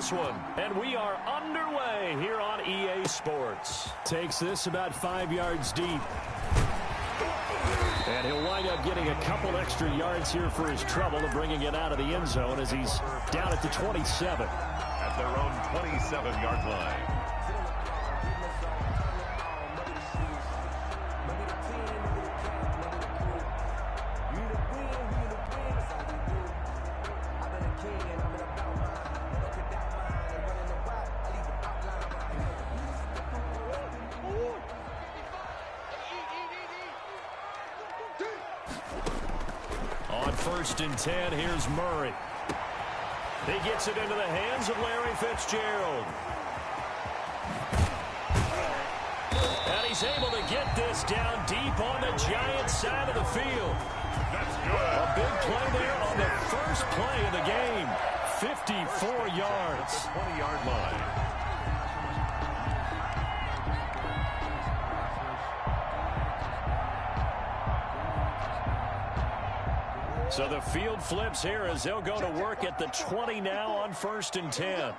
this one. And we are underway here on EA Sports. Takes this about 5 yards deep. And he'll wind up getting a couple extra yards here for his trouble of bringing it out of the end zone as he's down at the 27. At their own 27-yard line. On 1st and 10, here's Murray. He gets it into the hands of Larry Fitzgerald. And he's able to get this down deep on the Giants side of the field. That's good. A big play there on the first play of the game. 54 yards. At the 20-yard line. So the field flips here as they'll go to work at the 20 now on 1st and 10.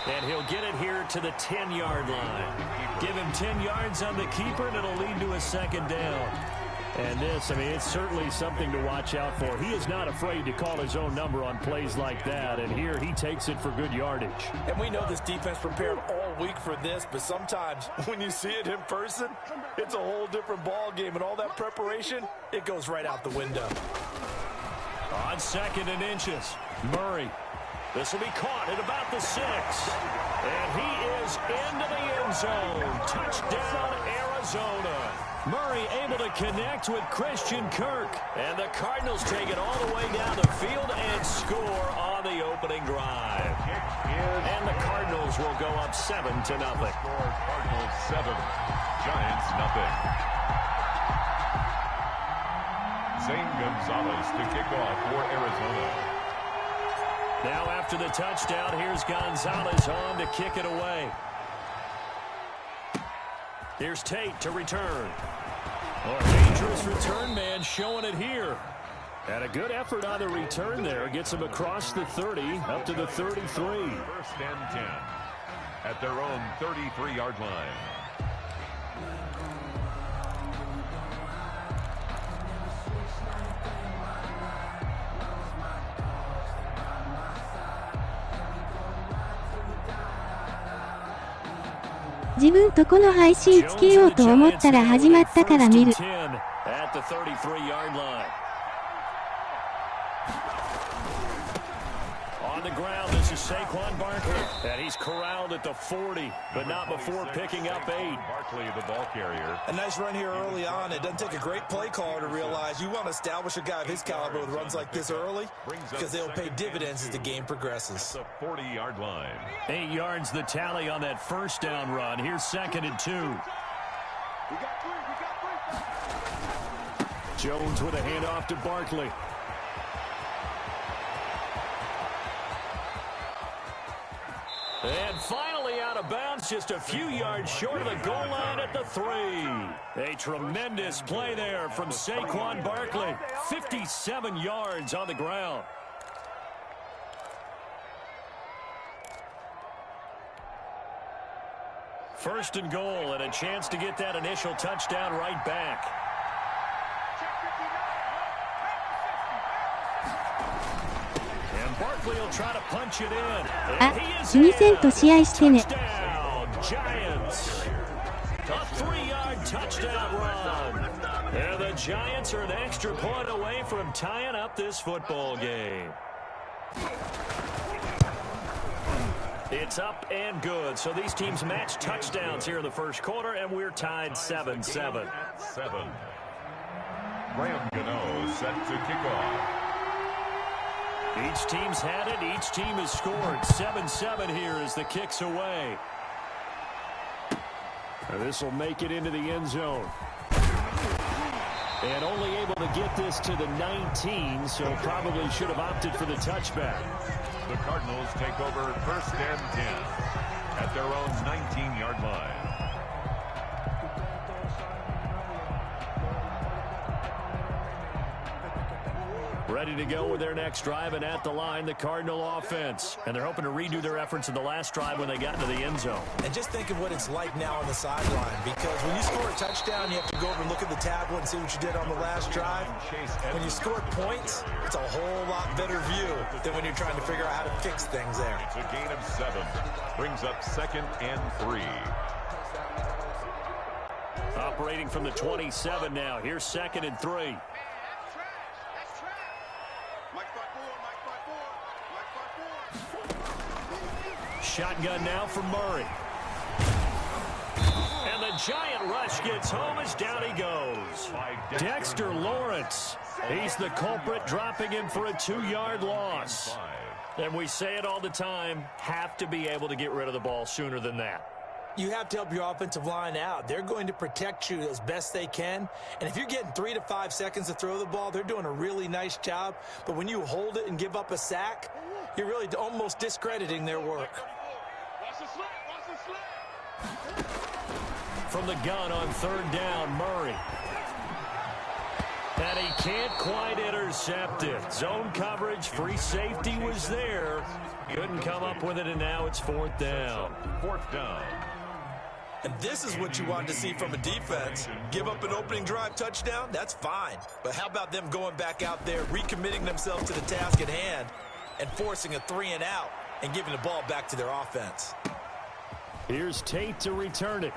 And he'll get it here to the 10-yard line. Give him 10 yards on the keeper, and it'll lead to a 2nd down. And this, I mean, it's certainly something to watch out for. He is not afraid to call his own number on plays like that, and here he takes it for good yardage. And we know this defense prepared all week for this, but sometimes when you see it in person, it's a whole different ball game, and all that preparation, it goes right out the window. On 2nd and inches, Murray. This will be caught at about the 6. And he is into the end zone. Touchdown, Arizona. Murray able to connect with Christian Kirk. And the Cardinals take it all the way down the field and score on the opening drive. And the Cardinals will go up 7-0. Cardinals 7, Giants nothing. Zane Gonzalez to kick off for Arizona. Now after the touchdown, here's Gonzalez on to kick it away. Here's Tate to return. Oh, a dangerous return man showing it here. And a good effort on the return there. Gets him across the 30, up to the 33. 1st and 10 at their own 33-yard line. 自分とこの配信つけようと思ったら始まったから見る。At the 33-yard line. On the ground, this is Saquon Barkley. And he's corralled at the 40, but not before picking up 8. Barkley, the ball carrier. A nice run here early on. It doesn't take a great play caller to realize you want to establish a guy of his caliber with runs like this early because they'll pay dividends as the game progresses. At the 40-yard line. 8 yards the tally on that 1st down run. Here's 2nd and 2. Jones with a handoff to Barkley. And finally out of bounds, just a few yards short of the goal line at the 3. A tremendous play there from Saquon Barkley. 57 yards on the ground. First and goal, and a chance to get that initial touchdown right back. And Barkley will try to punch it in. And he is in. Touchdown, Giants. A 3-yard touchdown run. And the Giants are an extra point away from tying up this football game. It's up and good. So these teams match touchdowns here in the first quarter, and we're tied 7-7. 7. Graham Gano set to kick off. Each team's had it. Each team has scored. 7-7 here as the kick's away. This will make it into the end zone. And only able to get this to the 19, so probably should have opted for the touchback. The Cardinals take over 1st and 10 at their own 19-yard line. Ready to go with their next drive, and at the line, the Cardinal offense. And they're hoping to redo their efforts in the last drive when they got into the end zone. And just think of what it's like now on the sideline, because when you score a touchdown, you have to go over and look at the tablet and see what you did on the last drive. When you score points, it's a whole lot better view than when you're trying to figure out how to fix things there. It's a gain of 7. Brings up 2nd and 3. Operating from the 27 now. Here's 2nd and 3. Shotgun now for Murray. And the giant rush gets home as down he goes. Dexter Lawrence. He's the culprit, dropping him for a 2-yard loss. And we say it all the time, have to be able to get rid of the ball sooner than that. You have to help your offensive line out. They're going to protect you as best they can. And if you're getting 3 to 5 seconds to throw the ball, they're doing a really nice job. But when you hold it and give up a sack, you're really almost discrediting their work. From the gun on 3rd down, Murray. And he can't quite intercept it. Zone coverage, free safety was there. Couldn't come up with it, and now it's 4th down. 4th down. And this is what you want to see from a defense. Give up an opening drive touchdown, that's fine. But how about them going back out there, recommitting themselves to the task at hand, and forcing a 3-and-out and giving the ball back to their offense. Here's Tate to return it.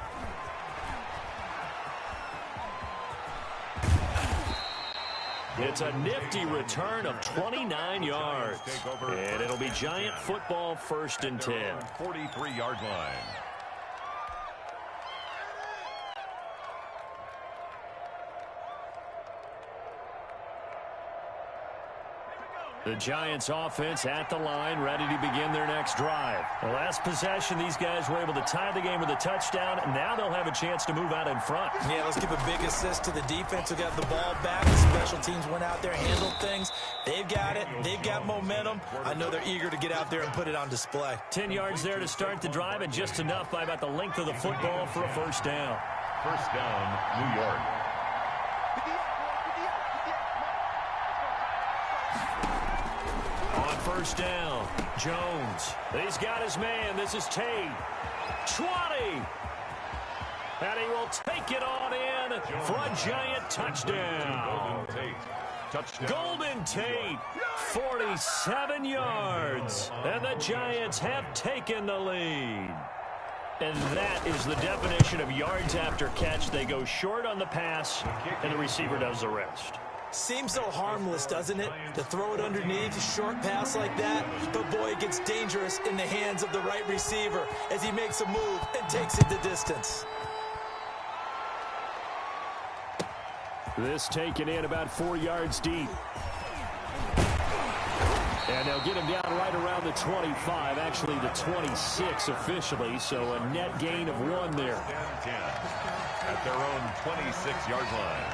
It's a nifty return of 29 yards. And it'll be Giant football, 1st and 10. 43-yard line. The Giants offense at the line, ready to begin their next drive. The last possession, these guys were able to tie the game with a touchdown, and now they'll have a chance to move out in front. Yeah, let's give a big assist to the defense who got the ball back. The special teams went out there, handled things. They've got it. They've got momentum. I know they're eager to get out there and put it on display. 10 yards there to start the drive, and just enough by about the length of the football for a 1st down. 1st down, New York. On 1st down, Jones. He's got his man. This is Tate. 20. And he will take it on in for a Giant touchdown. Golden Tate, 47 yards. And the Giants have taken the lead. And that is the definition of yards after catch. They go short on the pass, and the receiver does the rest. Seems so harmless, doesn't it? To throw it underneath, a short pass like that. But boy, it gets dangerous in the hands of the right receiver as he makes a move and takes it the distance. This taken in about 4 yards deep. And they'll get him down right around the 25, actually the 26 officially, so a net gain of 1 there. 10 at their own 26-yard line.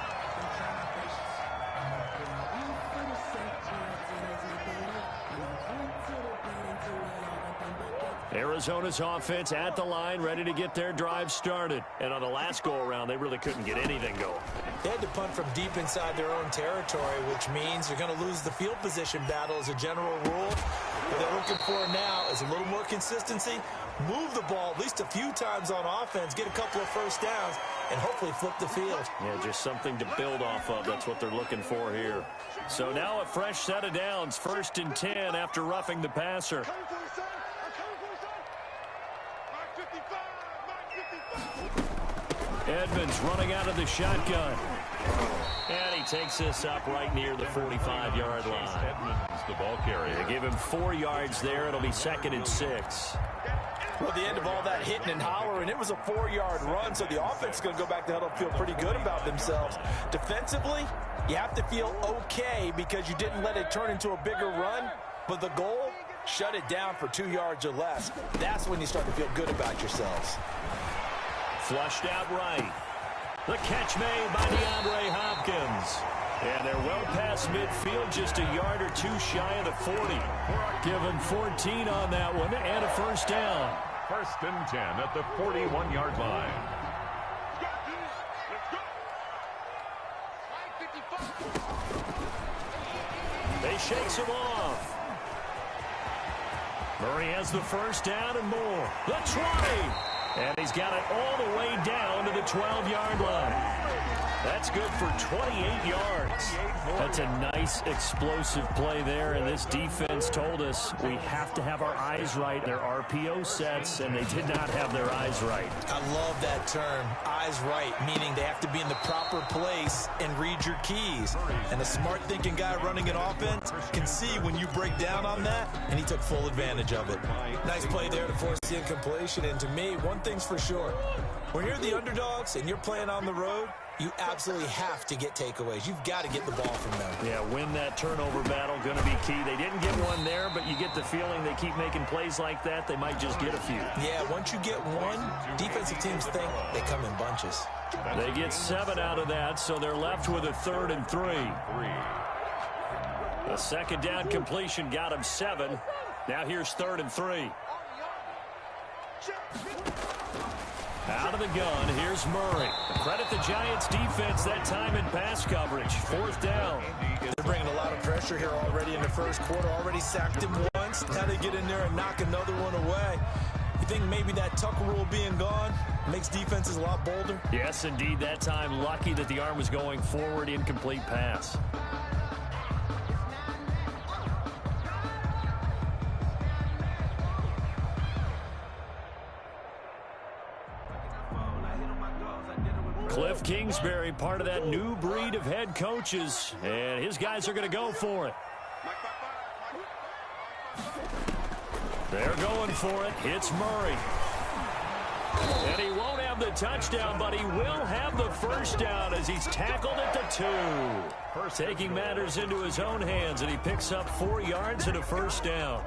Arizona's offense at the line, ready to get their drive started. And on the last go-around, they really couldn't get anything going. They had to punt from deep inside their own territory, which means you're going to lose the field position battle as a general rule. What they're looking for now is a little more consistency, move the ball at least a few times on offense, get a couple of 1st downs, and hopefully flip the field. Yeah, just something to build off of. That's what they're looking for here. So now a fresh set of downs, 1st and 10 after roughing the passer. Edmonds running out of the shotgun. And he takes this up right near the 45-yard line. Edmonds, the ball carrier. They give him 4 yards there. It'll be 2nd and 6. Well, at the end of all that hitting and hollering, it was a 4-yard run, so the offense is going to go back to huddle and feel pretty good about themselves. Defensively, you have to feel okay because you didn't let it turn into a bigger run, but the goal, shut it down for 2 yards or less. That's when you start to feel good about yourselves. Flushed out right. The catch made by DeAndre Hopkins. And they're well past midfield, just a yard or 2 shy of the 40. Give him 14 on that one, and a 1st down. 1st and 10 at the 41-yard line. he shakes him off. Murray has the first down and more. The 20. And he's got it all the way down to the 12-yard line. That's good for 28 yards. That's a nice explosive play there, and this defense told us we have to have our eyes right. Their RPO sets, and they did not have their eyes right. I love that term, eyes right, meaning they have to be in the proper place and read your keys. And a smart-thinking guy running an offense can see when you break down on that, and he took full advantage of it. Nice play there to force the incompletion, and to me, one thing's for sure. When you're the underdogs and you're playing on the road, you absolutely have to get takeaways. You've got to get the ball from them. Yeah, win that turnover battle, going to be key. They didn't get one there, but you get the feeling they keep making plays like that, they might just get a few. Yeah, once you get one, defensive teams think they come in bunches. They get 7 out of that, so they're left with a 3rd and 3. The second down completion got him 7. Now here's 3rd and 3. Out of the gun, here's Murray. Credit the Giants defense that time in pass coverage. 4th down. They're bringing a lot of pressure here already in the first quarter. Already sacked him once. Now they get in there and knock another one away. You think maybe that Tucker rule being gone makes defenses a lot bolder? Yes, indeed. That time, lucky that the arm was going forward, incomplete pass. Cliff Kingsbury, part of that new breed of head coaches, and his guys are going to go for it. They're going for it. It's Murray. And he won't have the touchdown, but he will have the first down as he's tackled at the 2. Taking matters into his own hands, and he picks up 4 yards and a first down.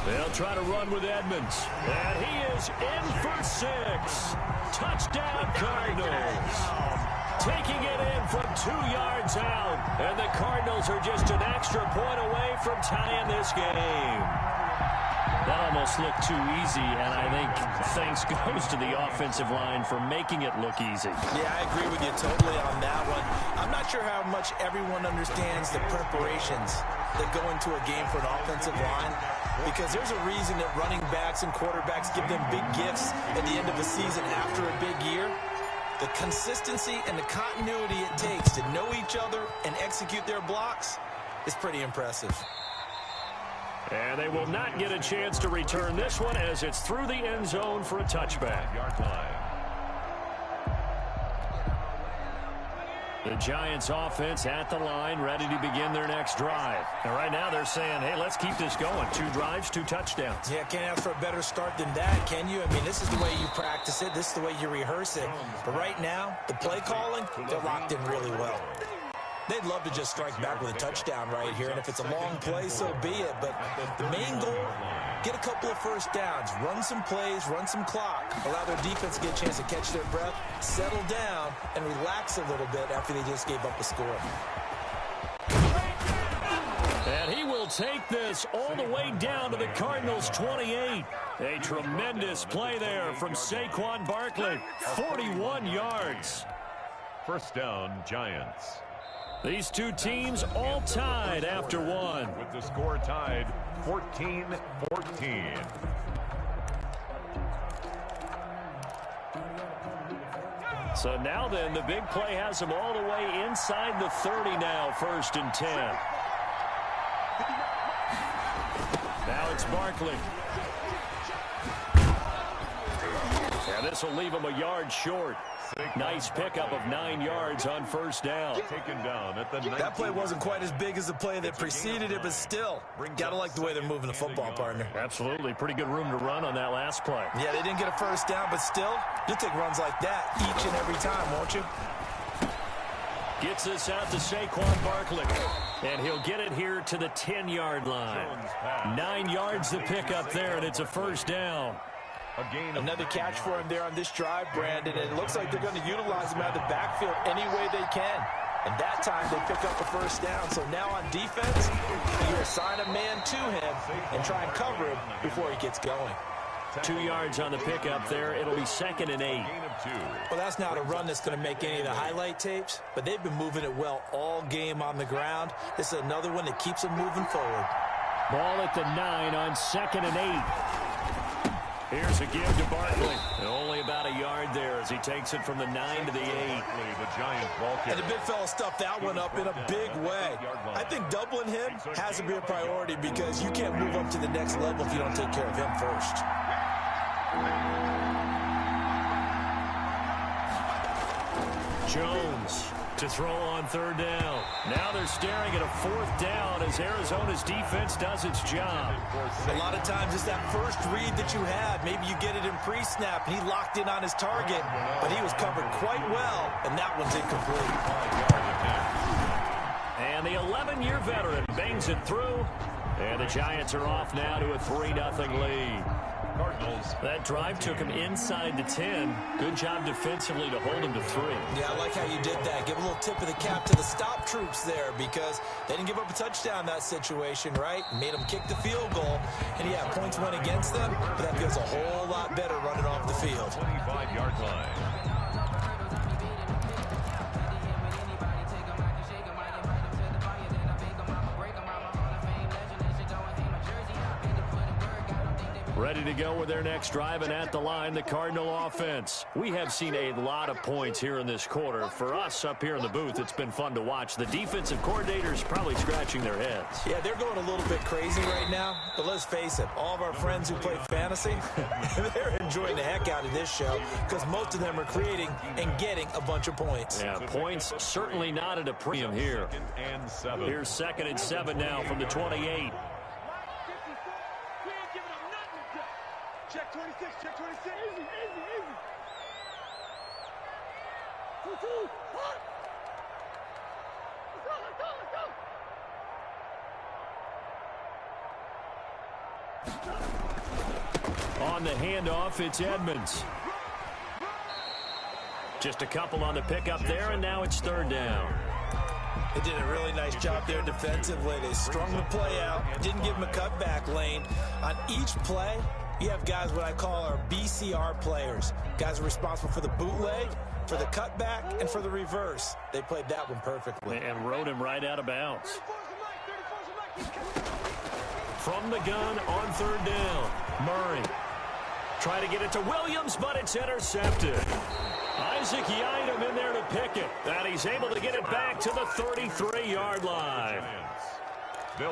They'll try to run with Edmonds. And he is in for 6. Touchdown, Cardinals. Taking it in from 2 yards out. And the Cardinals are just an extra point away from tying this game. That almost looked too easy, and I think thanks goes to the offensive line for making it look easy. Yeah, I agree with you totally on that one. I'm not sure how much everyone understands the preparations that go into a game for an offensive line, because there's a reason that running backs and quarterbacks give them big gifts at the end of the season after a big year. The consistency and the continuity it takes to know each other and execute their blocks is pretty impressive. And they will not get a chance to return this one as it's through the end zone for a touchback. The Giants offense at the line, ready to begin their next drive. And right now they're saying, hey, let's keep this going. 2 drives, 2 touchdowns. Yeah, can't ask for a better start than that, can you? I mean, this is the way you practice it. This is the way you rehearse it. But right now, the play calling, they're locked in really well. They'd love to just strike back with a touchdown right here, and if it's a long play, so be it. But the main goal, get a couple of first downs, run some plays, run some clock, allow their defense to get a chance to catch their breath, settle down, and relax a little bit after they just gave up a score. And he will take this all the way down to the Cardinals' 28. A tremendous play there from Saquon Barkley, 41 yards. First down, Giants. These two teams all tied after one. With the score tied 14-14. So now then, the big play has them all the way inside the 30 now, 1st and 10. Now it's Barkley. And this will leave him a yard short. Nice pickup of 9 yards on first down. Taken down at the 19. That play wasn't quite as big as the play that preceded it, but still, gotta like the way they're moving the football, partner. Absolutely. Pretty good room to run on that last play. Yeah, they didn't get a first down, but still, you'll take runs like that each and every time, won't you? Gets this out to Saquon Barkley. And he'll get it here to the 10-yard line. 9 yards to pick up there, and it's a first down. Another catch for him there on this drive, Brandon. And it looks like they're going to utilize him out of the backfield any way they can. And that time they pick up a first down. So now on defense, you assign a man to him and try and cover him before he gets going. 2 yards on the pickup there. It'll be 2nd and 8. Well, that's not a run that's going to make any of the highlight tapes, but they've been moving it well all game on the ground. This is another one that keeps them moving forward. Ball at the 9 on 2nd and 8. Here's a give to Barkley. Only about a yard there as he takes it from the 9 to the 8. The Giants ball And the big fella stuffed that one up in a big way. I think doubling him has to be a priority because you can't move up to the next level if you don't take care of him first. Jones to throw on 3rd down. Now they're staring at a 4th down as Arizona's defense does its job. A lot of times it's that first read that you have. Maybe you get it in pre-snap and he locked in on his target, but he was covered quite well, and that one's incomplete. And the 11-year veteran bangs it through, and the Giants are off now to a 3-0 lead. Cardinals. That drive took him inside the 10. Good job defensively to hold him to 3. Yeah, I like how you did that. Give a little tip of the cap to the stop troops there because they didn't give up a touchdown in that situation, right? Made them kick the field goal. And, yeah, points went against them, but that feels a whole lot better running off the field. 25-yard line. Ready to go with their next drive, and at the line, the Cardinal offense. We have seen a lot of points here in this quarter. For us up here in the booth, it's been fun to watch. The defensive coordinators probably scratching their heads. Yeah, they're going a little bit crazy right now, but let's face it, all of our friends who play fantasy, they're enjoying the heck out of this show because most of them are creating and getting a bunch of points. Yeah, points certainly not at a premium here. Here's 2nd and 7 now from the 28. Check 26, check 26. Easy, easy, easy. 2-2, hot. Let's go. On the handoff, it's Edmonds. Just a couple on the pickup there, and now it's 3rd down. They did a really nice job there defensively. They strung the play out, didn't give him a cutback lane. On each play, you have guys what I call our BCR players. Guys are responsible for the bootleg, for the cutback, and for the reverse. They played that one perfectly. And rode him right out of bounds. From the gun on 3rd down, Murray. Try to get it to Williams, but it's intercepted. Isaac Yiadom in there to pick it. And he's able to get it back to the 33-yard line.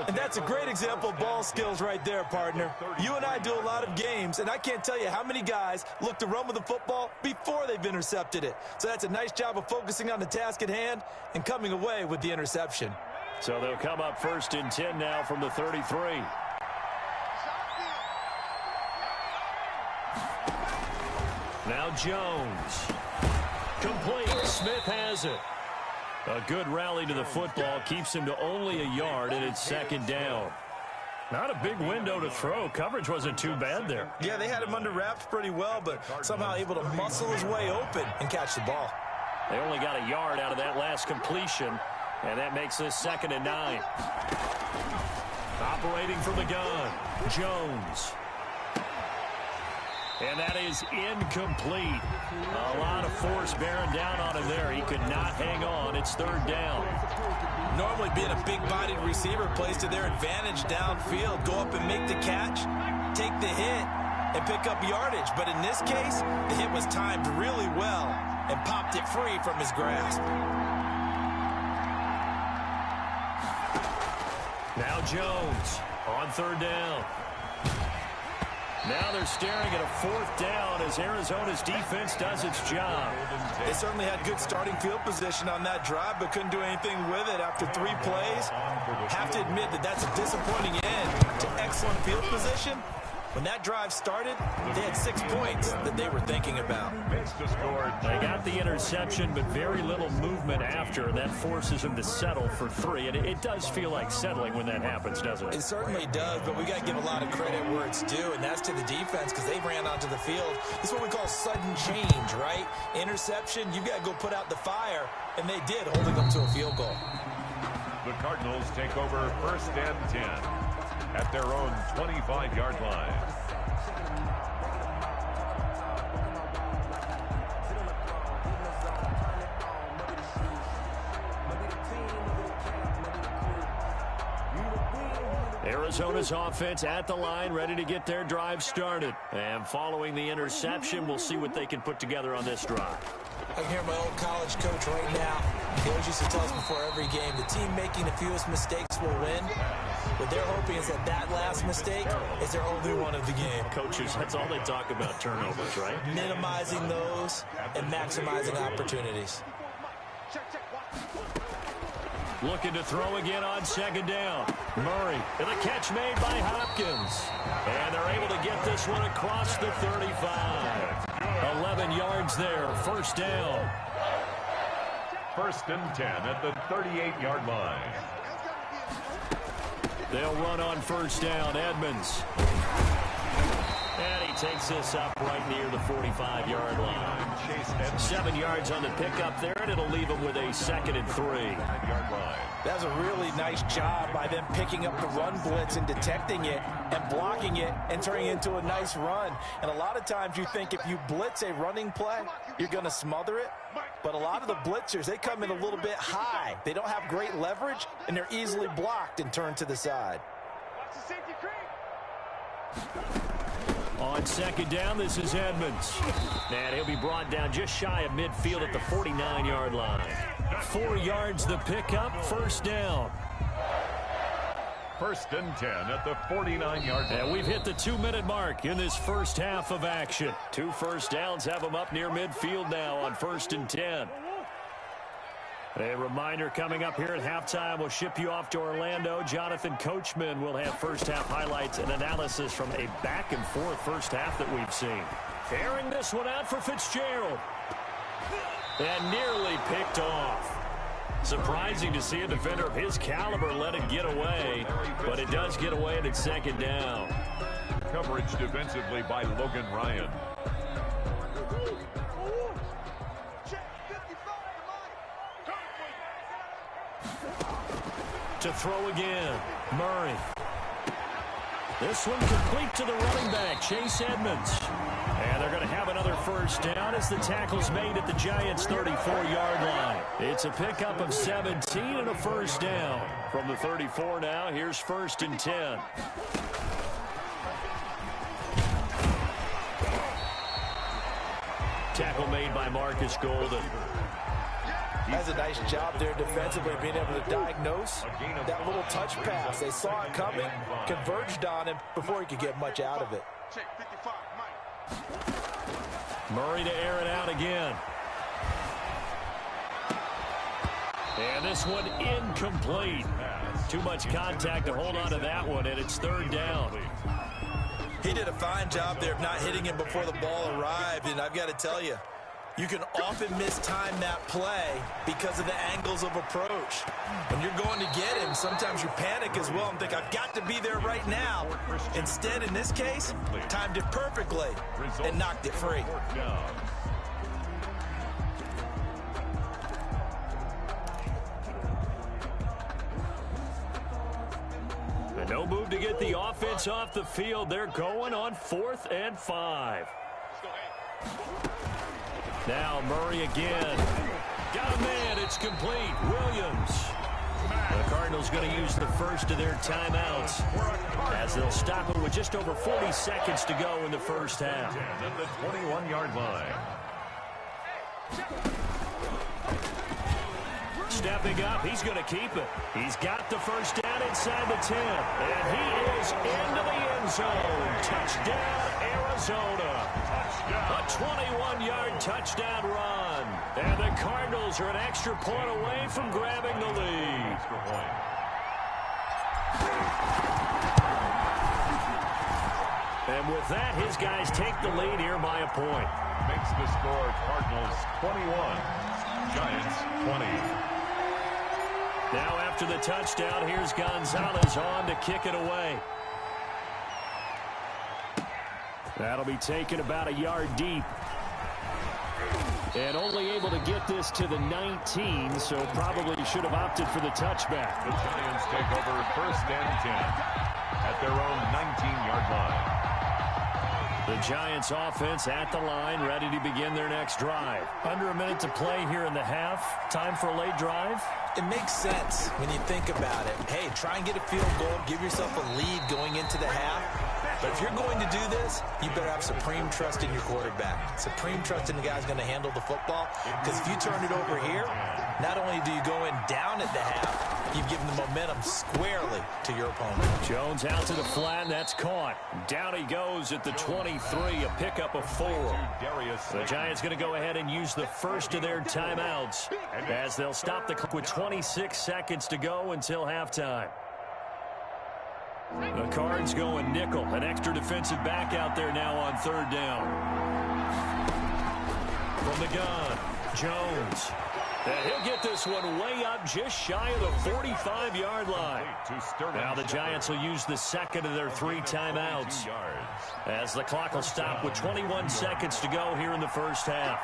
And that's a great example of ball skills right there, partner. You and I do a lot of games, and I can't tell you how many guys look to run with the football before they've intercepted it. So that's a nice job of focusing on the task at hand and coming away with the interception. So they'll come up 1st and 10 now from the 33. Now Jones. Complete. Smith has it. A good rally to the football keeps him to only a yard, and it's 2nd down. Not a big window to throw. Coverage wasn't too bad there. Yeah, they had him under wraps pretty well, but somehow able to muscle his way open and catch the ball. They only got a yard out of that last completion, and that makes this 2nd and 9. Operating from the gun, Jones. And that is incomplete. A lot of force bearing down on him there. He could not hang on. It's 3rd down. Normally being a big-bodied receiver plays to their advantage downfield. Go up and make the catch, take the hit, and pick up yardage. But in this case, the hit was timed really well and popped it free from his grasp. Now Jones on 3rd down. Now they're staring at a 4th down as Arizona's defense does its job. They certainly had good starting field position on that drive, but couldn't do anything with it after 3 plays. Have to admit that that's a disappointing end to excellent field position. When that drive started, they had 6 points that they were thinking about. They got the interception, but very little movement after, and that forces them to settle for 3. And it does feel like settling when that happens, doesn't it? It certainly does, but we got to give a lot of credit where it's due, and that's to the defense because they ran onto the field. This is what we call sudden change, right? Interception, you got to go put out the fire, and they did, holding them to a field goal. The Cardinals take over 1st and 10 at their own 25-yard line. Arizona's offense at the line, ready to get their drive started. And following the interception, we'll see what they can put together on this drive. I can hear my old college coach right now. He always used to tell us before every game, the team making the fewest mistakes will win. What they're hoping is that last mistake is their only one of the game. Coaches, that's all they talk about, turnovers, right? Minimizing those and maximizing opportunities. Looking to throw again on second down. Murray, and the catch made by Hopkins. And they're able to get this one across the 35. 11 yards there, first down. 1st and 10 at the 38-yard line. They'll run on first down, Edmonds. And he takes this up right near the 45-yard line. 7 yards on the pickup there, and it'll leave him with a 2nd and 3. That's a really nice job by them picking up the run blitz and detecting it and blocking it and turning it into a nice run. And a lot of times you think if you blitz a running play, you're going to smother it. But a lot of the blitzers, they come in a little bit high. They don't have great leverage, and they're easily blocked and turned to the side. On second down, this is Edmonds. And he'll be brought down just shy of midfield at the 49-yard line. 4 yards the pickup, first down. 1st and 10 at the 49-yard line. And we've hit the 2-minute mark in this first half of action. 2 first downs have them up near midfield now on 1st and 10. A reminder coming up here at halftime, we'll ship you off to Orlando. Jonathan Coachman will have first half highlights and analysis from a back-and-forth first half that we've seen. Airing this one out for Fitzgerald. And nearly picked off. Surprising to see a defender of his caliber let it get away, but it does get away and it's second down. Coverage defensively by Logan Ryan. To throw again, Murray. This one complete to the running back, Chase Edmonds. And they're going to have another first down as the tackle's made at the Giants' 34-yard line. It's a pickup of 17 and a first down. From the 34 now, here's 1st and 10. Tackle made by Marcus Golden. That's a nice job there defensively, being able to diagnose that little touch pass. They saw it coming, converged on him before he could get much out of it. Murray to air it out again. And this one incomplete. Too much contact to hold on to that one, and it's 3rd down. He did a fine job there of not hitting him before the ball arrived, and I've got to tell you, you can often mistime that play because of the angles of approach. When you're going to get him, sometimes you panic as well and think, I've got to be there right now. Instead, in this case, timed it perfectly and knocked it free. No move to get the offense off the field. They're going on 4th and 5. Now Murray again. Got a man. It's complete. Williams. The Cardinals going to use the first of their timeouts as they'll stop it with just over 40 seconds to go in the first half. At the 21-yard line. Stepping up, he's going to keep it. He's got the first down inside the 10. And he is into the end zone. Touchdown, Arizona. A 21-yard touchdown run. And the Cardinals are an extra point away from grabbing the lead. And with that, his guys take the lead here by a point. Makes the score Cardinals 21, Giants 20. Now after the touchdown, here's Gonzalez on to kick it away. That'll be taken about a yard deep. And only able to get this to the 19, so probably should have opted for the touchback. The Giants take over 1st and 10 at their own 19-yard line. The Giants offense at the line, ready to begin their next drive. Under a minute to play here in the half. Time for a late drive. It makes sense when you think about it. Hey, try and get a field goal. Give yourself a lead going into the half. But if you're going to do this, you better have supreme trust in your quarterback. Supreme trust in the guy's going to handle the football. Because if you turn it over here, not only do you go in down at the half, you've given the momentum squarely to your opponent. Jones out to the flat, and that's caught. Down he goes at the 23, a pickup of 4. The Giants going to go ahead and use the first of their timeouts as they'll stop the clock with 26 seconds to go until halftime. The Cards going nickel, an extra defensive back out there now on third down. From the gun, Jones. And he'll get this one way up just shy of the 45-yard line. Now the Giants will use the second of their 3 timeouts as the clock will stop with 21 seconds to go here in the first half.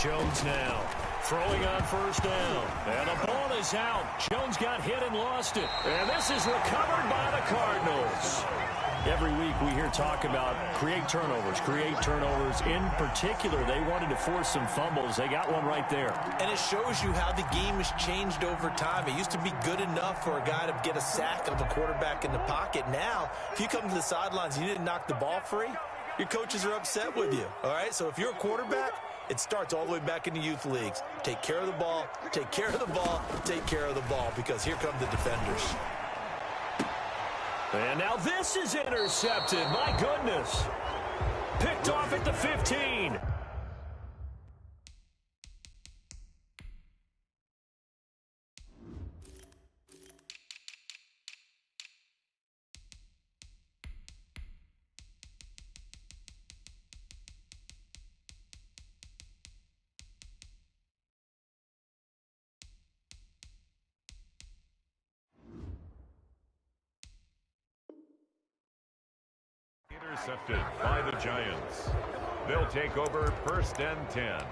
Jones now throwing on first down. And the ball is out. Jones got hit and lost it. And this is recovered by the Cardinals. Every week we hear talk about create turnovers. In particular, they wanted to force some fumbles. They got one right there. And it shows you how the game has changed over time. It used to be good enough for a guy to get a sack of a quarterback in the pocket. Now, if you come to the sidelines and you didn't knock the ball free, your coaches are upset with you. All right, so if you're a quarterback, it starts all the way back in the youth leagues. Take care of the ball, take care of the ball, take care of the ball, because here come the defenders. And now this is intercepted. My goodness. Picked off at the 15. Intercepted by the Giants. They'll take over first and 10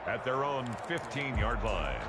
at their own 15-yard line.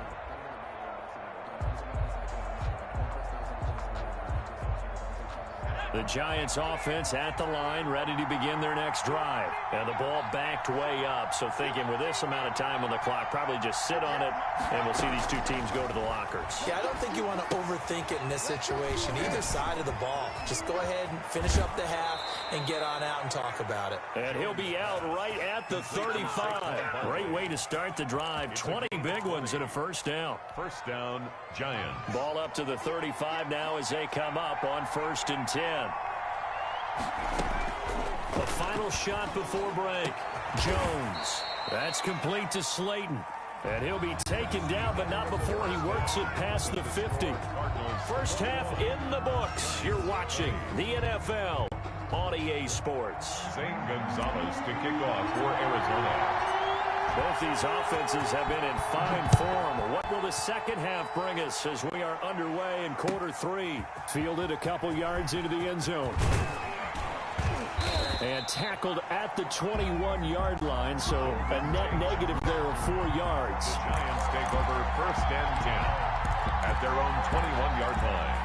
The Giants offense at the line, ready to begin their next drive. And the ball backed way up, so thinking with this amount of time on the clock, probably just sit on it, and we'll see these two teams go to the lockers. Yeah, I don't think you want to overthink it in this situation. Either side of the ball. Just go ahead and finish up the half and get on out and talk about it. And he'll be out right at the 35. Great way to start the drive. 20 big ones and a first down. First down, Giants. Ball up to the 35 now as they come up on first and 10. The final shot before break. Jones. That's complete to Slayton. And he'll be taken down, but not before he works it past the 50. First half in the books. You're watching the NFL on EA Sports. Zane Gonzalez to kick off for Arizona. Both these offenses have been in fine form. What will the second half bring us as we are underway in quarter 3? Fielded a couple yards into the end zone. And tackled at the 21-yard line, so a net negative there of 4 yards. Giants take over first and 10 at their own 21-yard line.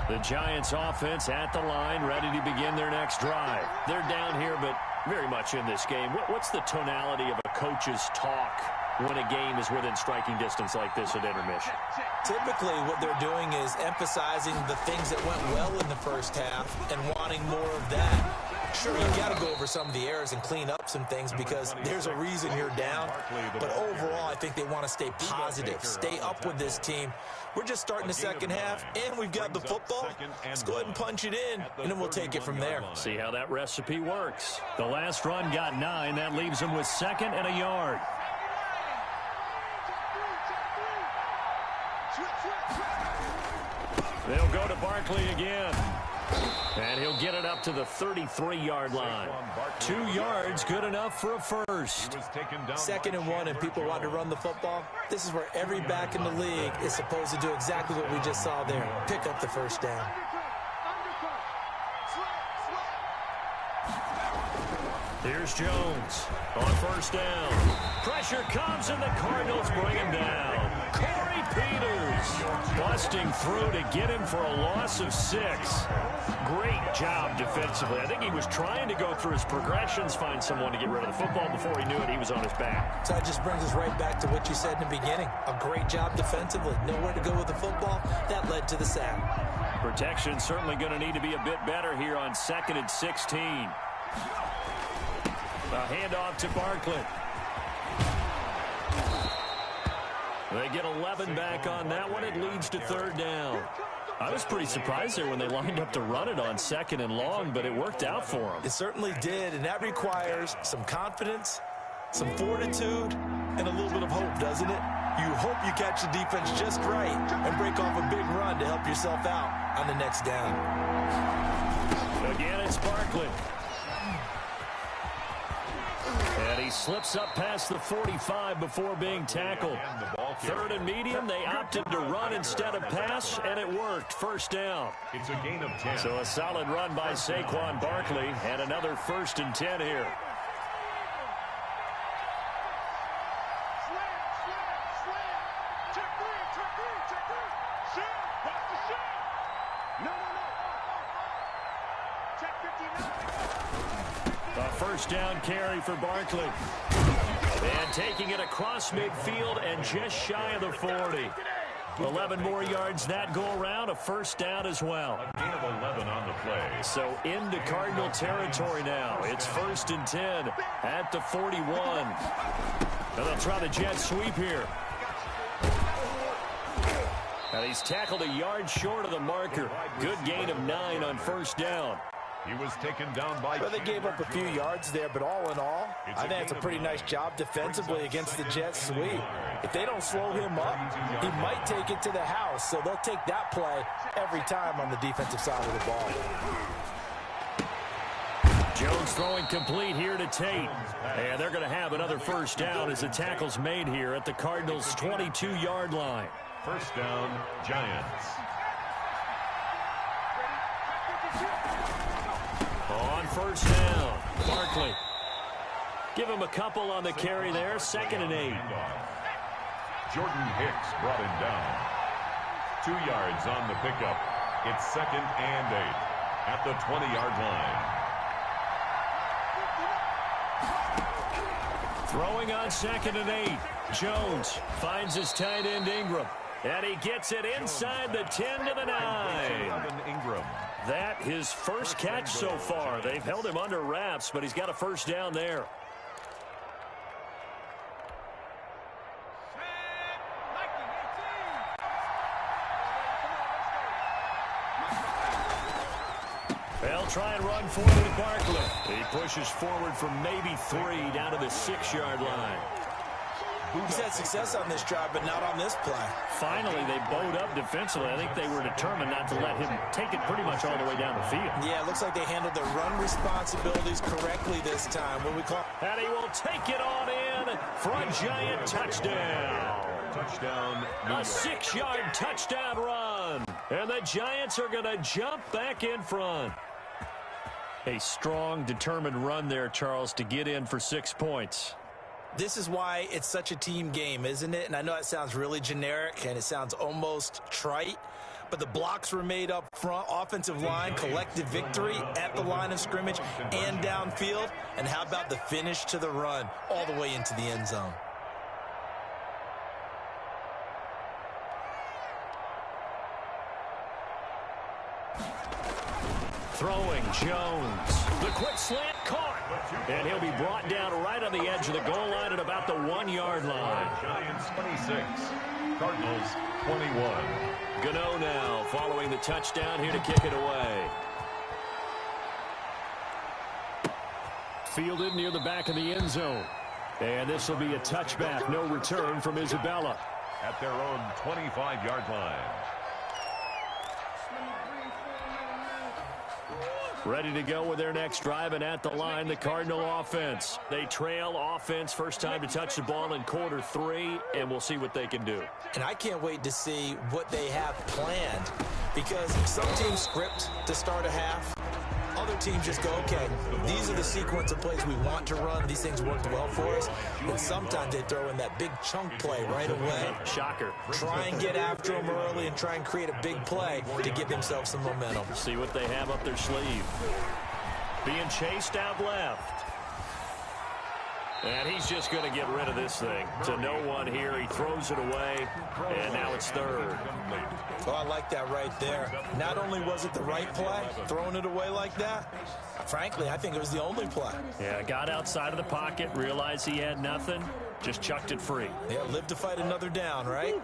The Giants offense at the line, ready to begin their next drive. They're down here, but very much in this game. What's the tonality of a coach's talk when a game is within striking distance like this at intermission? Typically, what they're doing is emphasizing the things that went well in the first half and wanting more of that. Sure, you got to go over some of the errors and clean up some things because there's a reason you're down. But overall, I think they want to stay positive, stay up with this team. We're just starting the second half, and we've got the football. Let's go ahead and punch it in, and then we'll take it from there. See how that recipe works. The last run got 9. That leaves them with 2nd and a yard. They'll go to Barkley again. And he'll get it up to the 33-yard line. 2 yards, good enough for a first. 2nd and 1, and people want to run the football. This is where every back in the league is supposed to do exactly what we just saw there. Pick up the first down. Here's Jones on first down. Pressure comes, and the Cardinals bring him down. Corey Peters busting through to get him for a loss of 6. Great job defensively. I think he was trying to go through his progressions, find someone to get rid of the football. Before he knew it, he was on his back. So that just brings us right back to what you said in the beginning. A great job defensively. Nowhere to go with the football. That led to the sack. Protection certainly going to need to be a bit better here on 2nd and 16. A handoff to Barkley. They get 11 back on that one. It leads to 3rd down. I was pretty surprised there when they lined up to run it on 2nd and long, but it worked out for them. It certainly did, and that requires some confidence, some fortitude, and a little bit of hope, doesn't it? You hope you catch the defense just right and break off a big run to help yourself out on the next down. Again, it's Barkley. And he slips up past the 45 before being tackled. 3rd and medium, they opted to run instead of pass, and it worked. 1st down. It's a gain of 10. So a solid run by Saquon Barkley, and another 1st and 10 here. A 1st down carry for Barkley. And taking it across midfield and just shy of the 40. 11 more yards that go around, a 1st down as well. A gain of 11 on the play. So into Cardinal territory now. It's 1st and 10 at the 41. And they'll try the jet sweep here. And he's tackled a yard short of the marker. Good gain of 9 on 1st down. He was taken down by... Well, they gave up a few yards there, but all in all, I think it's a pretty nice job defensively against the jet sweep. If they don't slow him up, he might take it to the house, so they'll take that play every time on the defensive side of the ball. Jones throwing complete here to Tate. And they're going to have another 1st down as the tackle's made here at the Cardinals' 22-yard line. 1st down, Giants. On 1st down, Barkley. Give him a couple on the carry there. 2nd and 8. Jordan Hicks brought him down. 2 yards on the pickup. It's 2nd and 8 at the 20-yard line. Throwing on 2nd and 8. Jones finds his tight end Ingram. And he gets it inside the 10 to the 9. Ingram. That his first catch so far. They've held him under wraps, but he's got a 1st down there. They'll try and run forward with Barkley. He pushes forward from maybe 3 down to the 6-yard line. He's had success on this drive, but not on this play. Finally, they bowed up defensively. I think they were determined not to let him take it pretty much all the way down the field. Yeah, it looks like they handled their run responsibilities correctly this time. What we call... And he will take it on in for a Giant touchdown. Touchdown. A 6-yard touchdown run. And the Giants are going to jump back in front. A strong, determined run there, Charles, to get in for 6 points. This is why it's such a team game, isn't it? And I know it sounds really generic and it sounds almost trite, but the blocks were made up front, offensive line, collective victory at the line of scrimmage and downfield. And how about the finish to the run all the way into the end zone? Throwing Jones. The quick slant caught. And he'll be brought down right on the edge of the goal line at about the 1-yard line. Giants 26. Cardinals 21. Gano now following the touchdown here to kick it away. Fielded near the back of the end zone. And this will be a touchback. No return from Isabella. At their own 25-yard line. Ready to go with their next drive, and at the line, the Cardinal offense. They trail offense, first time to touch the ball in quarter 3, and we'll see what they can do. And I can't wait to see what they have planned, because some teams script to start a half. other teams just go, okay, these are the sequence of plays we want to run. These things worked well for us. And sometimes they throw in that big chunk play right away. Shocker. Try and get after them early and try and create a big play to give themselves some momentum. See what they have up their sleeve. Being chased out left. And he's just going to get rid of this thing. To no one here. He throws it away. And now it's third. Oh, I like that right there. Not only was it the right play, throwing it away like that, frankly, I think it was the only play. Yeah, got outside of the pocket, realized he had nothing, just chucked it free. Yeah, live to fight another down, right?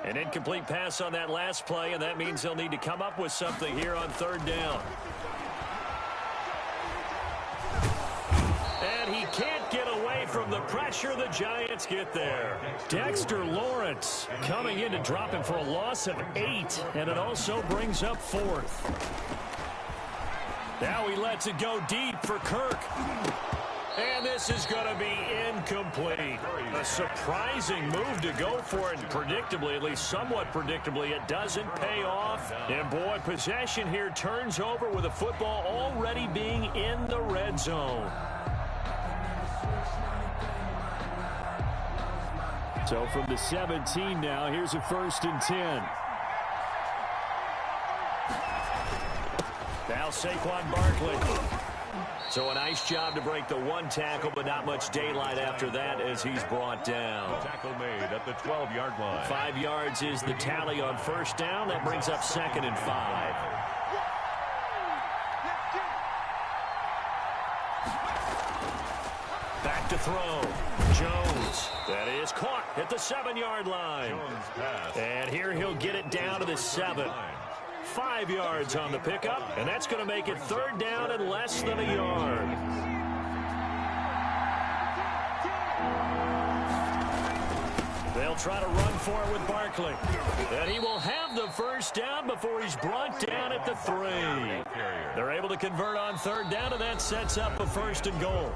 An incomplete pass on that last play, and that means they'll need to come up with something here on third down. And he can't get away from the pressure. The Giants get there. Dexter Lawrence coming in to drop him for a loss of 8, and it also brings up 4th. Now he lets it go deep for Kirk. And this is going to be incomplete. A surprising move to go for it. Predictably, at least somewhat predictably, it doesn't pay off. And boy, possession here turns over with the football already being in the red zone. So from the 17 now, here's a 1st and 10. Now Saquon Barkley. So a nice job to break the one tackle, but not much daylight after that as he's brought down. Tackle made at the 12-yard line. 5 yards is the tally on 1st down. That brings up 2nd and 5. Back to throw. Jones. That is caught at the 7-yard line. And here he'll get it down to the 7. 5 yards on the pickup, and that's going to make it 3rd down and less than a yard. They'll try to run for it with Barkley. And he will have the 1st down before he's brought down at the 3. They're able to convert on 3rd down, and that sets up a 1st and goal.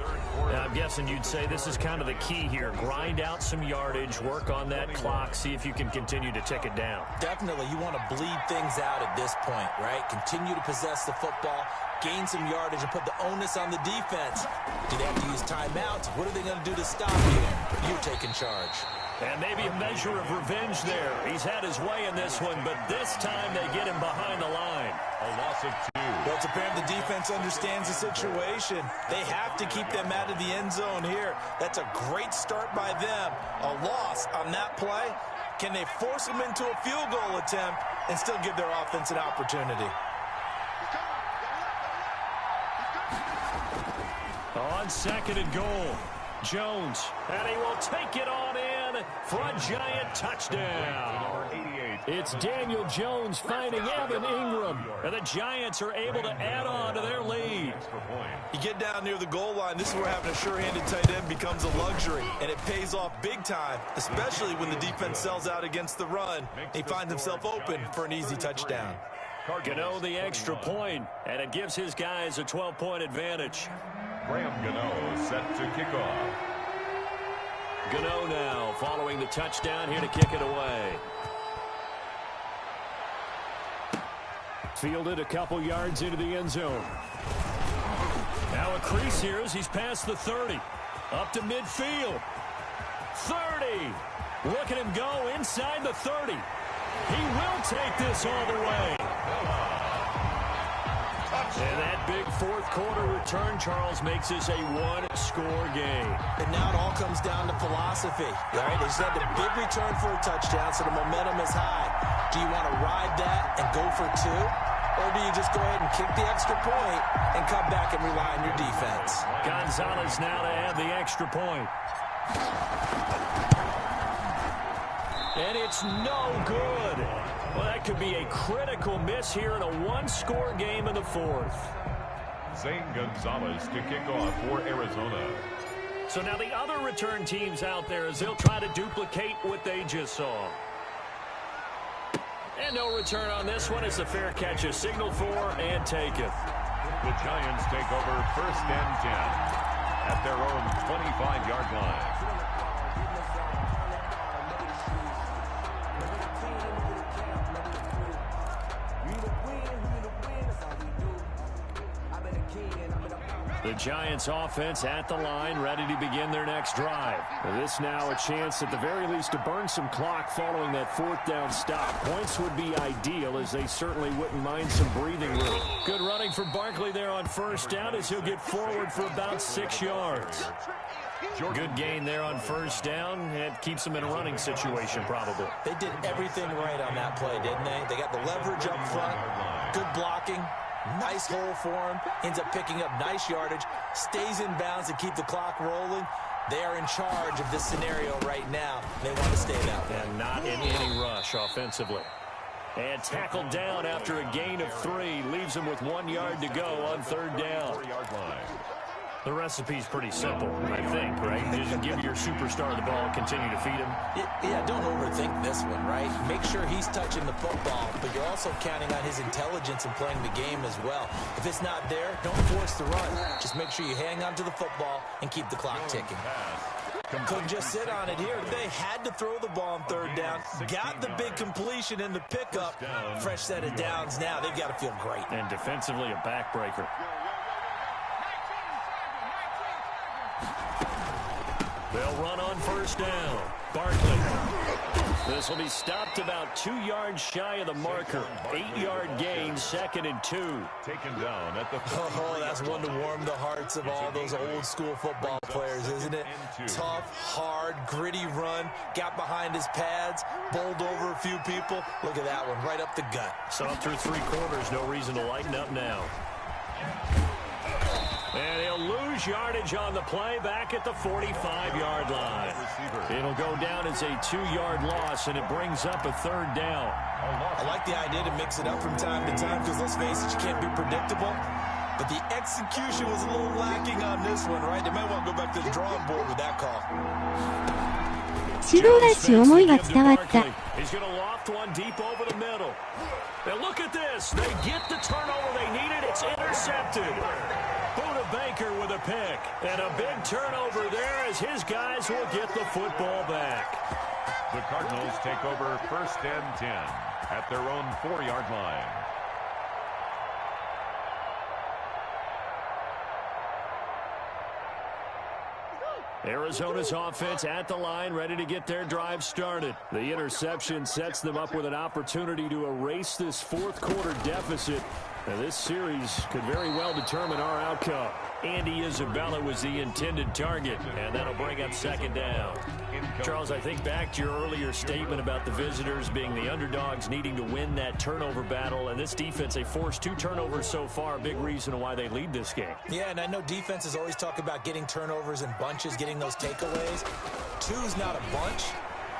Now, I'm guessing you'd say this is kind of the key here. Grind out some yardage, work on that clock, see if you can continue to tick it down. Definitely, you want to bleed things out at this point, right? Continue to possess the football, gain some yardage, and put the onus on the defense. Do they have to use timeouts? What are they going to do to stop you? You're taking charge. And maybe a measure of revenge there. He's had his way in this one, but this time they get him behind the line. A loss of 2. Well, it's apparent the defense understands the situation. They have to keep them out of the end zone here. That's a great start by them. A loss on that play. Can they force them into a field goal attempt and still give their offense an opportunity? On 2nd and goal, Jones, and he will take it on in for a Giant touchdown. It's Daniel Jones finding Evan Ingram, and the Giants are able to add on to their lead. You get down near the goal line, this is where having a sure-handed tight end becomes a luxury, and it pays off big time, especially when the defense sells out against the run. He finds himself open for an easy touchdown. Gano the extra point, and it gives his guys a 12-point advantage. Graham Gano set to kick off. Gano now following the touchdown here to kick it away. Fielded a couple yards into the end zone. Now a crease here as he's past the 30. Up to midfield. 30. Look at him go inside the 30. He will take this all the way. And that big 4th quarter return, Charles, makes this a one-score game. And now it all comes down to philosophy, right? They just had the big return for a touchdown, so the momentum is high. Do you want to ride that and go for 2? Or do you just go ahead and kick the extra point and come back and rely on your defense? Gonzalez now to add the extra point. And it's no good. Well, that could be a critical miss here in a one-score game in the 4th. Zane Gonzalez to kick off for Arizona. So now the other return teams out there as they'll try to duplicate what they just saw. And no return on this one as the fair catch is signaled for and taken. The Giants take over 1st and 10 at their own 25-yard line. The Giants offense at the line, ready to begin their next drive. This now a chance at the very least to burn some clock following that fourth down stop. Points would be ideal, as they certainly wouldn't mind some breathing room. Good running for Barkley there on first down, as he'll get forward for about 6 yards. Good gain there on first down, and keeps them in a running situation probably. They did everything right on that play, didn't they? They got the leverage up front, good blocking, nice hole for him, ends up picking up nice yardage, stays in bounds to keep the clock rolling. They are in charge of this scenario right now. They want to stay that way. And not in any rush offensively. And tackled down after a gain of 3. Leaves him with 1 yard to go on third down. The recipe's pretty simple, I think, right? You just give your superstar the ball, continue to feed him. Yeah, don't overthink this one, right? Make sure he's touching the football, but you're also counting on his intelligence in playing the game as well. If it's not there, don't force the run. Just make sure you hang on to the football and keep the clock ticking. Couldn't just sit on it here. They had to throw the ball on third down. Got the big completion in the pickup. Fresh set of downs now. They've got to feel great. And defensively, a backbreaker. They'll run on first down. Barkley. This will be stopped about 2 yards shy of the marker. 8-yard gain, 2nd and 2. Taken down at the... Oh, that's one to warm the hearts of all those old school football players, isn't it? Tough, hard, gritty run. Got behind his pads, bowled over a few people. Look at that one, right up the gut. So through 3 quarters, no reason to lighten up now. And he'll lose yardage on the play back at the 45-yard line. It'll go down as a 2-yard loss, and it brings up a third down. I like the idea to mix it up from time to time because, let's face it, you can't be predictable. But the execution was a little lacking on this one, right? They might want to go back to the drawing board with that call. 指導らしい思いが伝わった。 He's going to loft one deep over the middle. And look at this. They get the turnover they needed. It's intercepted. Buda Baker with a pick. And a big turnover there as his guys will get the football back. The Cardinals take over 1st and 10 at their own 4-yard line. Arizona's offense at the line, ready to get their drive started. The interception sets them up with an opportunity to erase this 4th quarter deficit. Now, this series could very well determine our outcome. Andy Isabella was the intended target, and that'll bring up 2nd down. Charles, I think back to your earlier statement about the visitors being the underdogs needing to win that turnover battle, and this defense, they forced 2 turnovers so far, a big reason why they lead this game. Yeah, and I know defenses always talk about getting turnovers in bunches, getting those takeaways. 2's not a bunch,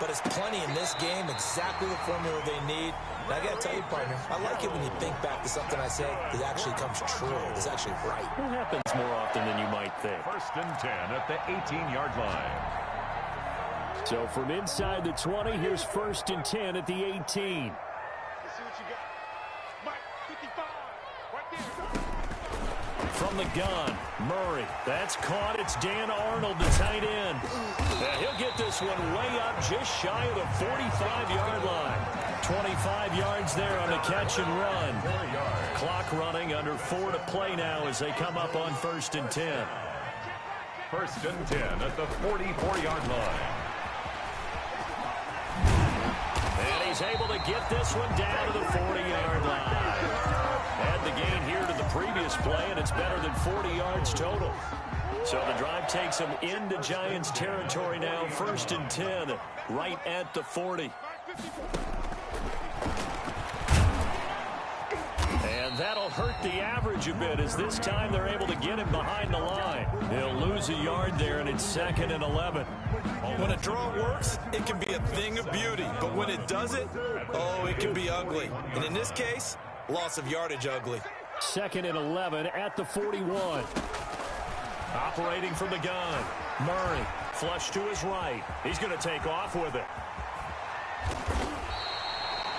but it's plenty in this game, exactly the formula they need. And I got to tell you, partner, I like it when you think back to something I say that actually comes true. It's actually right. It happens more often than you might think. 1st and 10 at the 18-yard line. So from inside the 20, here's 1st and 10 at the 18. From the gun, Murray. That's caught. It's Dan Arnold, the tight end. And he'll get this one way up just shy of the 45-yard line. 25 yards there on the catch and run. Clock running, under 4 to play now as they come up on 1st and 10. 1st and 10 at the 44-yard line. And he's able to get this one down to the 40-yard line. Add the gain here to the previous play, and it's better than 40 yards total. So the drive takes them into Giants territory now, 1st and 10, right at the 40. And that'll hurt the average a bit, as this time they're able to get him behind the line. He'll lose a yard there, and it's 2nd and 11. When a draw works, it can be a thing of beauty. But when it doesn't, oh, it can be ugly. And in this case, loss of yardage ugly. 2nd and 11 at the 41. Operating from the gun. Murray, flush to his right. He's going to take off with it.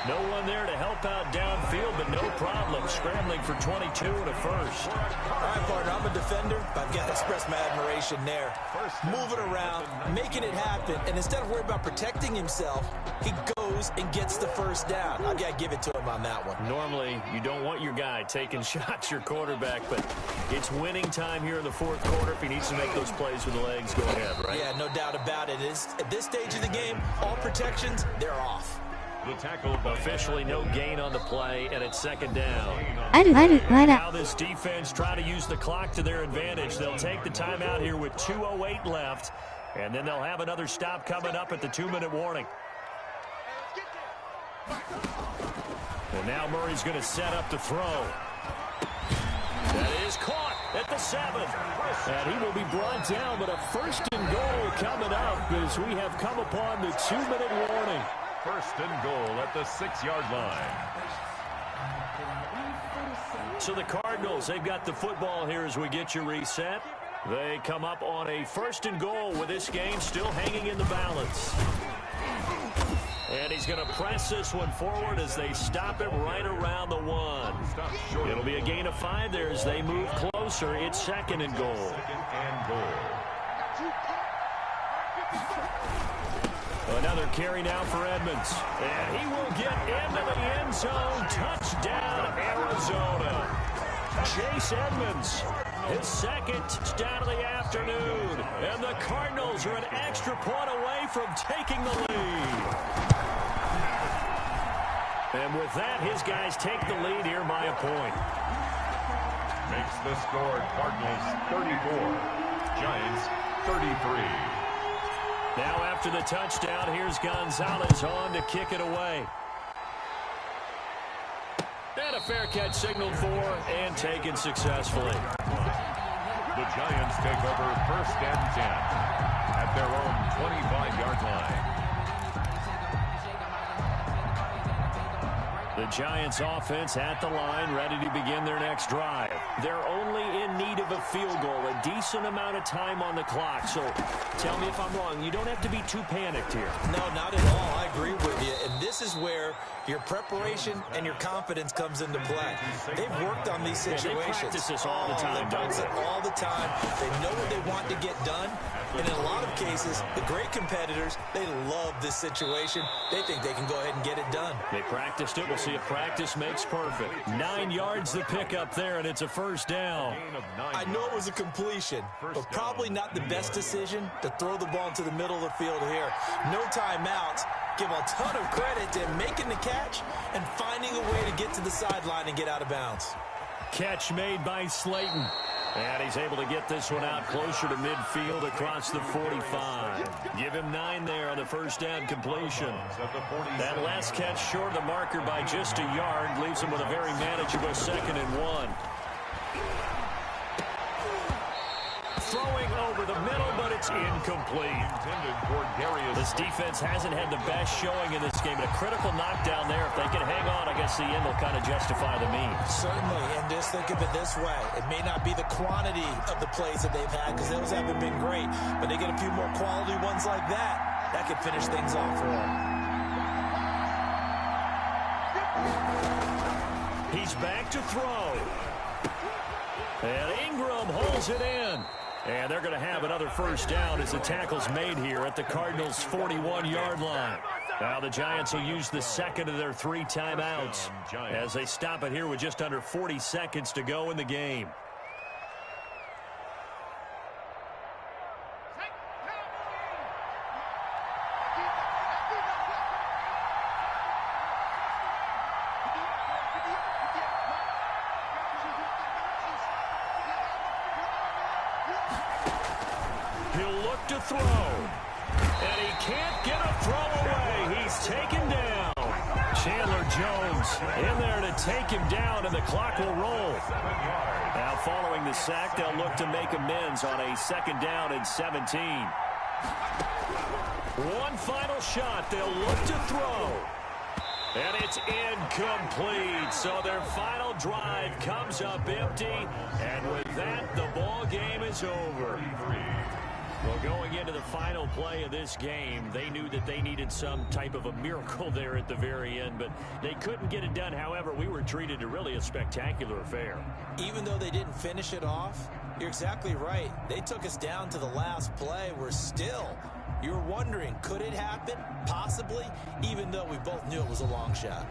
No one there to help out downfield, but no problem. Scrambling for 22 and a first. All right, partner, I'm a defender, but I've got to express my admiration there. Moving around, making it happen, and instead of worrying about protecting himself, he goes and gets the first down. I've got to give it to him on that one. Normally, you don't want your guy taking shots, your quarterback, but it's winning time here in the fourth quarter. If he needs to make those plays with the legs, go ahead, right? Yeah, no doubt about it. At this stage of the game, all protections, they're off. The tackle officially no gain on the play, and it's second down. Now this defense try to use the clock to their advantage. They'll take the timeout here with 2:08 left, and then they'll have another stop coming up at the 2-minute warning. And now Murray's going to set up to throw. That is caught at the 7. And he will be brought down, but a first and goal coming up as we have come upon the 2-minute warning. First and goal at the 6-yard line. So the Cardinals, they've got the football here as we get your reset. They come up on a first and goal with this game still hanging in the balance. And he's going to press this one forward as they stop it right around the 1. It'll be a gain of 5 there as they move closer. It's second and goal. Second and goal. Another carry now for Edmonds. And he will get into the end zone. Touchdown, Arizona. Chase Edmonds, his second touchdown of the afternoon. And the Cardinals are an extra point away from taking the lead. And with that, his guys take the lead here by a point. Makes the score Cardinals 34, Giants 33. Now after the touchdown, here's Gonzalez on to kick it away. And a fair catch signaled for and taken successfully. The Giants take over first and 10 at their own 25-yard line. The Giants offense at the line, ready to begin their next drive. They're only in need of a field goal, a decent amount of time on the clock. So tell me if I'm wrong. You don't have to be too panicked here. No, not at all. I agree with you. And this is where your preparation and your confidence comes into play. They've worked on these situations. They practice this all the time, they practice it all the time. They know what they want to get done. And in a lot of cases, the great competitors, they love this situation. They think they can go ahead and get it done. They practiced it. We'll see if practice makes perfect. 9 yards the pick up there, and it's a first down. I know it was a completion, but probably not the best decision to throw the ball into the middle of the field here. No timeouts. Give a ton of credit to making the catch and finding a way to get to the sideline and get out of bounds. Catch made by Slayton. And he's able to get this one out closer to midfield across the 45. Give him 9 there on the first down completion. That last catch short of the marker by just a yard leaves him with a very manageable second and 1. Throwing over the middle, but it's incomplete. This defense hasn't had the best showing in this game. A critical knockdown there. If they can hang on, I guess the end will kind of justify the means. Certainly, and just think of it this way. It may not be the quantity of the plays that they've had because those haven't been great, but they get a few more quality ones like that. That could finish things off for them. He's back to throw. And Ingram holds it in. And they're going to have another first down as the tackle's made here at the Cardinals' 41-yard line. Now the Giants will use the second of their 3 timeouts as they stop it here with just under 40 seconds to go in the game. To throw, and he can't get a throw away. He's taken down. Chandler Jones in there to take him down, and the clock will roll. Now following the sack, they'll look to make amends on a second down and 17. One final shot. They'll look to throw. And it's incomplete. So their final drive comes up empty. And with that, the ball game is over. Well, going into the final play of this game, they knew that they needed some type of a miracle there at the very end, but they couldn't get it done. However, we were treated to really a spectacular affair. Even though they didn't finish it off, you're exactly right. They took us down to the last play. We're still, you're wondering, could it happen? Possibly, even though we both knew it was a long shot.